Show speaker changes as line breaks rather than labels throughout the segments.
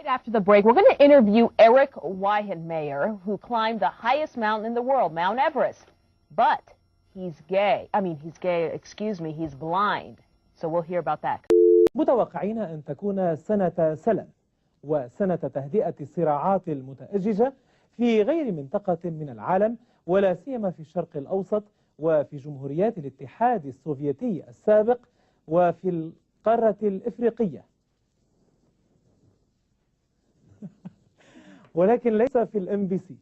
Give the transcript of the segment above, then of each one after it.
After the break, we're going to interview Eric Weihenmayer, who climbed the highest mountain in the world, Mount Everest. But he's he's blind. So we'll hear about that.
متوقعين أن تكون سنة سلام وسنة تهدئة الصراعات المتأججة في غير منطقة من العالم، ولا سيما في الشرق الأوسط وفي جمهوريات الاتحاد السوفيتي السابق وفي القارة الإفريقية. ولكن ليس في الMBC.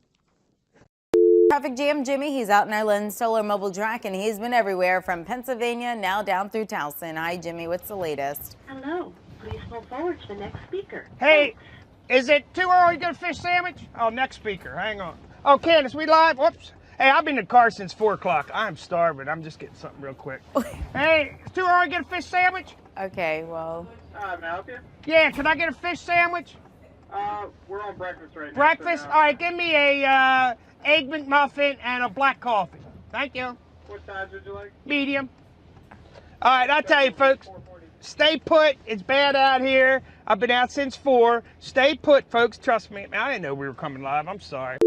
Traffic jam, Jimmy. He's out in our Lens Solar Mobile Track, and he's been everywhere from Pennsylvania now down through Towson. Hi, Jimmy. What's the latest?
Hello. Please move forward to the next speaker.
Hey, is it too early to get a fish sandwich? Oh, next speaker. Hang on. Oh, Candace, we live? Whoops. Hey, I've been in the car since 4 o'clock. I'm starving. I'm just getting something real quick. Hey, it's too early to get a fish sandwich?
Okay, well.
May I help you?
Yeah, can I get a fish sandwich?
We're on breakfast right now.
Breakfast?
So
All right, give me a egg McMuffin and a black coffee. Thank you.
what size would you like?
Medium. All right, I'll tell you, folks. Stay put. It's bad out here. I've been out since 4. Stay put, folks. Trust me. I didn't know we were coming live. I'm sorry.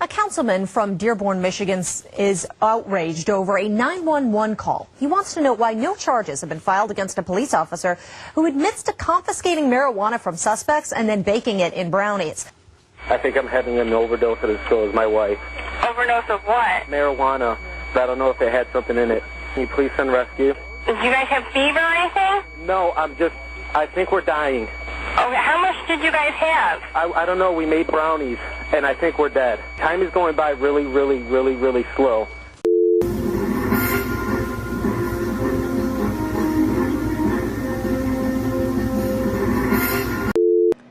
A councilman from Dearborn, Michigan is outraged over a 911 call. He wants to know why no charges have been filed against a police officer who admits to confiscating marijuana from suspects and then baking it in brownies.
I think I'm having an overdose of this, so is my wife.
Overdose of what?
Marijuana. I don't know if it had something in it. Can you please send rescue?
Do you guys have fever or anything?
No, I think we're dying.
Okay, how much did you guys have?
I don't know. We made brownies, and I think we're dead. Time is going by really, really, really, really slow.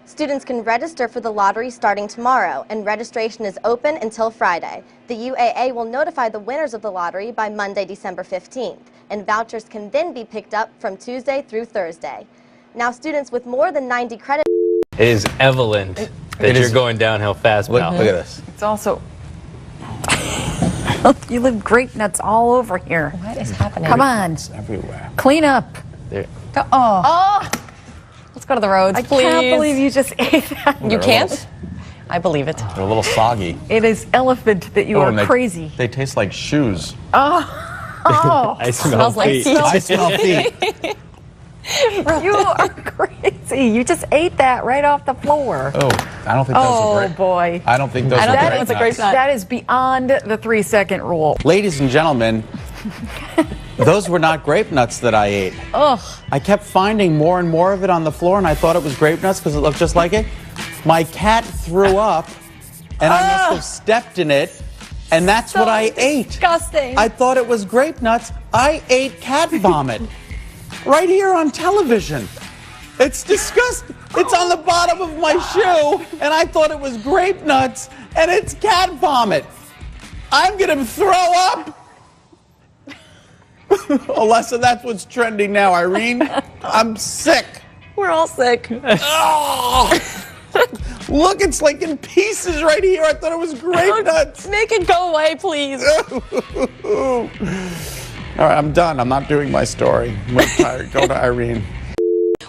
Students can register for the lottery starting tomorrow, and registration is open until Friday. The UAA will notify the winners of the lottery by Monday, December 15th, and vouchers can then be picked up from Tuesday through Thursday. Now, students with more than 90 credits...
It is evident that you're going downhill fast, pal.
Look at this.
It's also... You live grape nuts all over here.
What is happening?
Come on.
It's everywhere.
Clean up.
There.
Oh.
Let's go to the roads, please.
I can't believe you just ate that.
You can't? I believe it.
They're a little soggy.
It is elephant that you are crazy.
They taste like shoes.
Oh.
I smell feet.
I smell feet.
You are crazy. You just ate that right off the floor.
Oh, I don't think those are great.
Oh, boy.
I don't think those are great nuts.
That is beyond the 3-second rule.
Ladies and gentlemen, those were not grape nuts that I ate.
Ugh.
I kept finding more and more of it on the floor, and I thought it was grape nuts because it looked just like it. My cat threw up, and I must have stepped in it, and that's what I ate.
Disgusting.
I thought it was grape nuts. I ate cat vomit right here on television. It's disgusting. It's on the bottom of my shoe, and I thought it was grape nuts, and it's cat vomit. I'm going to throw up. Alyssa, that's what's trending now, Irene. I'm sick.
We're all sick.
Oh! Look, it's like in pieces right here. I thought it was grape nuts.
Make it go away, please.
All right, I'm done. I'm not doing my story. I'm really tired. Go to Irene.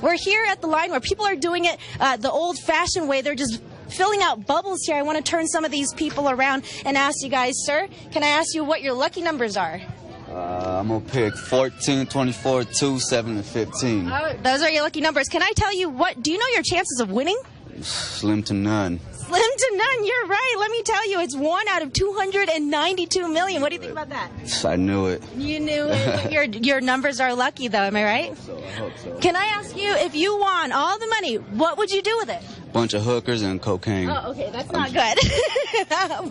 We're here at the line where people are doing it the old-fashioned way. They're just filling out bubbles here. I want to turn some of these people around and ask you guys, sir, can I ask you what your lucky numbers are?
I'm going to pick 14, 24, 2, 7, and 15.
Those are your lucky numbers. Can I tell you do you know your chances of winning?
Slim to none.
Slim to none, you're right. Let me tell you, it's 1 out of 292 million. What do you think about that?
I knew it.
You knew it. Your numbers are lucky, though. Am I right?
I hope so.
Can I ask you, if you won all the money, what would you do with it?
Bunch of hookers and cocaine.
Oh, okay, that's not good.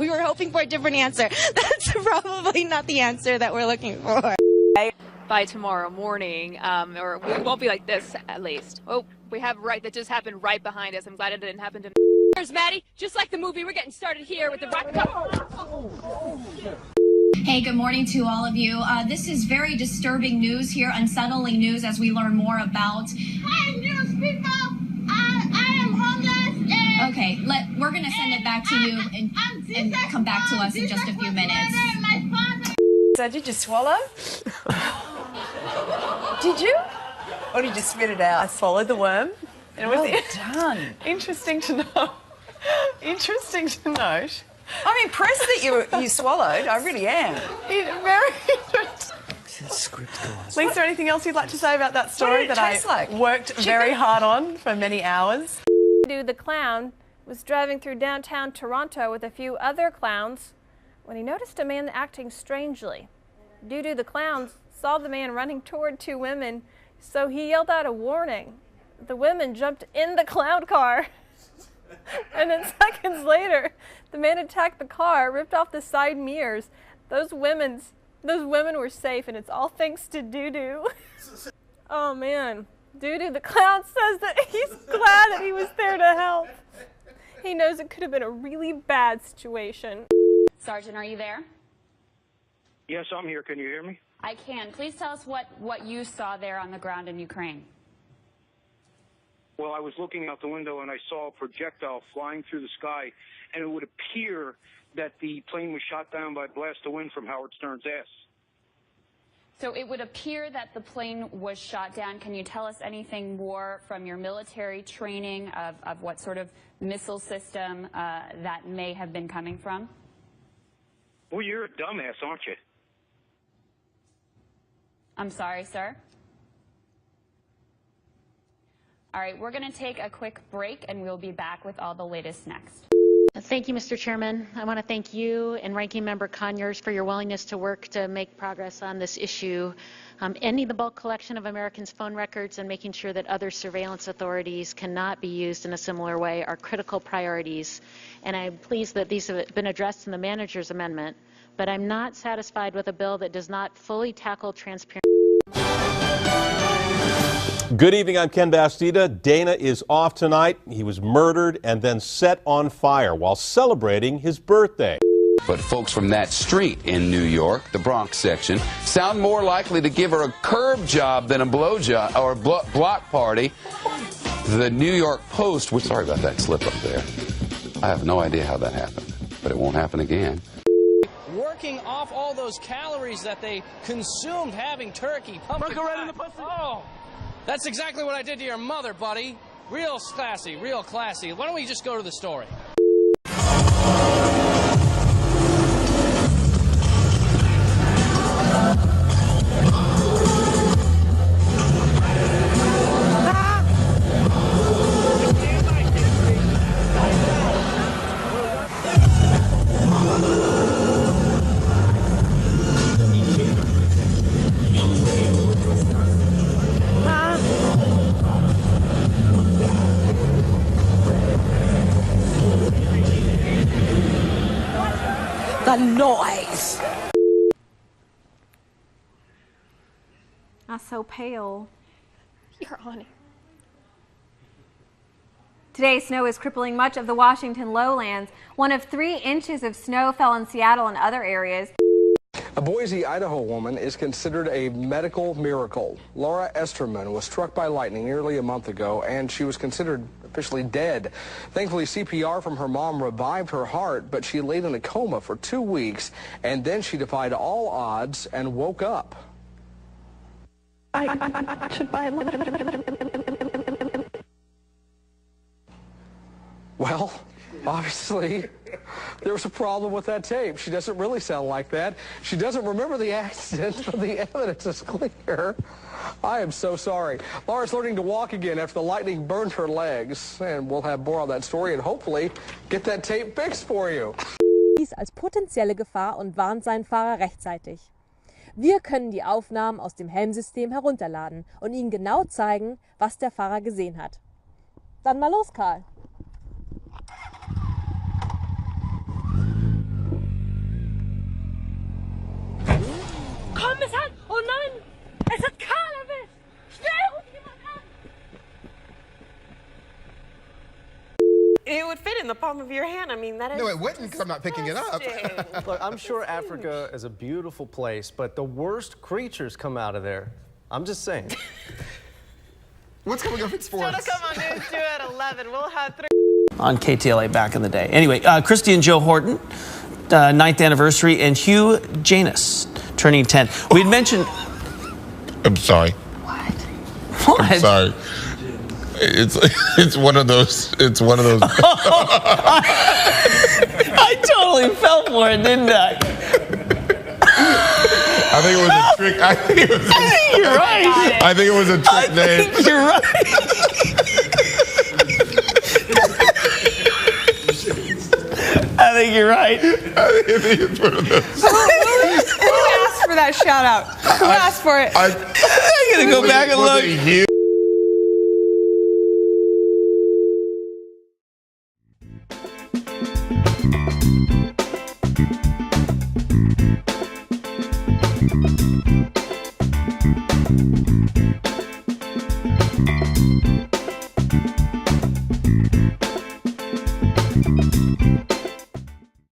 We were hoping for a different answer. That's probably not the answer that we're looking for.
By tomorrow morning, or we won't be like this at least. Oh, we have that just happened right behind us. I'm glad it didn't happen to me.
Here's Maddie. Just like the movie, we're getting started here with the rock.
Hey, good morning to all of you. This is very disturbing news here, unsettling news as we learn more about.
Hi, news people. I am homeless. And
okay, we're gonna send it back to you and come back to us in just a few minutes.
So did you swallow? Did you? Or did you spit it out? I swallowed the worm.
It was
Well done.
interesting to know. Interesting to note.
I'm impressed that you swallowed. I really am.
Very interesting. Lisa, anything else you'd like to say about that story that I worked very hard on for many hours?
The clown was driving through downtown Toronto with a few other clowns when he noticed a man acting strangely. Doo-Doo the clown saw the man running toward two women, so he yelled out a warning. The women jumped in the clown car, and then seconds later, the man attacked the car, ripped off the side mirrors. Those women were safe, and it's all thanks to Doo-Doo. Oh man, Doo-Doo the clown says that he's glad that he was there to help. He knows it could have been a really bad situation.
Sergeant, are you there?
Yes, I'm here. Can you hear me?
I can. Please tell us what you saw there on the ground in Ukraine.
Well, I was looking out the window and I saw a projectile flying through the sky, and it would appear that the plane was shot down by a blast of wind from Howard Stern's ass.
So it would appear that the plane was shot down. Can you tell us anything more from your military training of what sort of missile system that may have been coming from?
Well, you're a dumbass, aren't you?
I'm sorry, sir. All right, we're going to take a quick break, and we'll be back with all the latest next.
Thank you, Mr. Chairman. I want to thank you and Ranking Member Conyers for your willingness to work to make progress on this issue. Ending the bulk collection of Americans' phone records and making sure that other surveillance authorities cannot be used in a similar way are critical priorities. And I'm pleased that these have been addressed in the manager's amendment, but I'm not satisfied with a bill that does not fully tackle transparency.
Good evening, I'm Ken Bastida. Dana is off tonight. He was murdered and then set on fire while celebrating his birthday.
But folks from that street in New York, the Bronx section, sound more likely to give her a curb job than a blow job or a block party. The New York Post, we're sorry about that slip up there. I have no idea how that happened, but it won't happen again.
Working off all those calories that they consumed having turkey. Pumpkin right in the pussy. Oh, that's exactly what I did to your mother, buddy. Real classy, real classy. Why don't we just go to the story?
The noise.
I'm so pale.
You're on it.
Today's snow is crippling much of the Washington lowlands. 1 of 3 inches of snow fell in Seattle and other areas.
A Boise, Idaho woman is considered a medical miracle. Laura Esterman was struck by lightning nearly a month ago, and she was considered officially dead. Thankfully, CPR from her mom revived her heart, but she laid in a coma for 2 weeks, and then she defied all odds and woke up.
I should buy
Well, obviously, there was a problem with that tape. She doesn't really sound like that. She doesn't remember the accident, but the evidence is clear. I am so sorry. Laura's learning to walk again after the lightning burned her legs, and we'll have more on that story and hopefully get that tape fixed for you.
Dies als potenzielle Gefahr und warnt seinen Fahrer rechtzeitig. Wir können die Aufnahmen aus dem Helmsystem herunterladen und Ihnen genau zeigen, was der Fahrer gesehen hat. Dann mal los, Karl.
Komm, es hat... Oh nein! Es hat Karl erwischt! Schnell, ruf jemand an!
It would fit in the palm of your hand. I mean, that is...
No, it wouldn't because I'm not picking it up.
Look, I'm sure Africa is a beautiful place, but the worst creatures come out of there. I'm just saying.
What's coming up in sports?
Come on, News 2 at 11. We'll have 3...
On KTLA back in the day. Anyway, Christy and Joe Horton, 9th anniversary, and Hugh Janus turning 10. We'd mentioned...
I'm sorry.
What?
I'm sorry.
It's one of those. It's one of those.
I totally fell for it, didn't I?
I think it was a trick. I think
you're right.
I think it was a trick name.
You're right. I think you're right.
I think it's one of those.
Who asked for that shout out? Who asked for it?
I'm gonna go back and look.